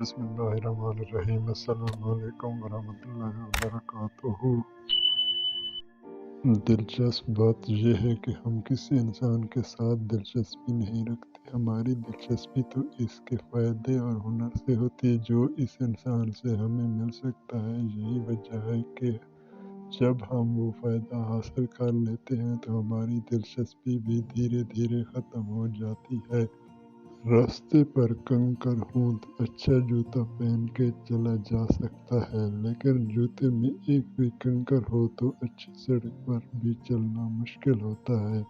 بسم اللہ الرحمن الرحیم۔ السلام علیکم ورحمۃ اللہ وبرکاتہ۔ دلچسپ بات یہ ہے کہ ہم کسی انسان کے ساتھ دلچسپی نہیں رکھتے، ہماری دلچسپی تو اس کے فائدے اور ہنر سے ہوتی ہے جو اس انسان سے ہمیں مل سکتا ہے۔ یہی وجہ ہے کہ جب ہم وہ فائدہ حاصل کر لیتے ہیں تو ہماری دلچسپی بھی دھیرے دھیرے ختم ہو جاتی ہے۔ راستے پر کنکر ہوں تو اچھا جوتا پہن کے چلا جا سکتا ہے، لیکن جوتے میں ایک بھی کنکر ہو تو اچھی سڑک پر بھی چلنا مشکل ہوتا ہے۔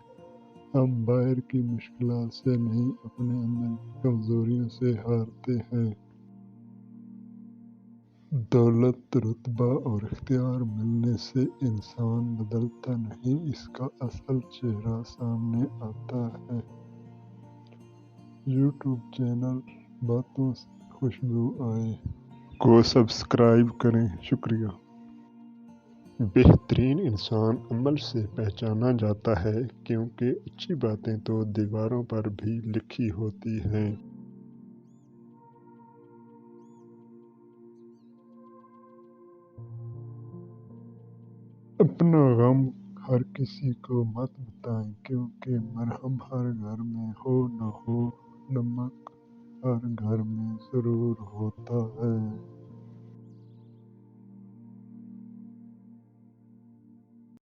ہم باہر کی مشکلات سے نہیں، اپنے اندر کی کمزوریوں سے ہارتے ہیں۔ دولت، رتبہ اور اختیار ملنے سے انسان بدلتا نہیں، اس کا اصل چہرہ سامنے آتا ہے۔ یوٹیوب چینل باتوں سے خوشبو آئے کو سبسکرائب کریں۔ شکریہ۔ بہترین انسان عمل سے پہچانا جاتا ہے، کیونکہ اچھی باتیں تو دیواروں پر بھی لکھی ہوتی ہیں۔ اپنا غم ہر کسی کو مت بتائیں، کیونکہ مرہم ہر گھر میں ہو نہ ہو، نمک ہر گھر میں ضرور ہوتا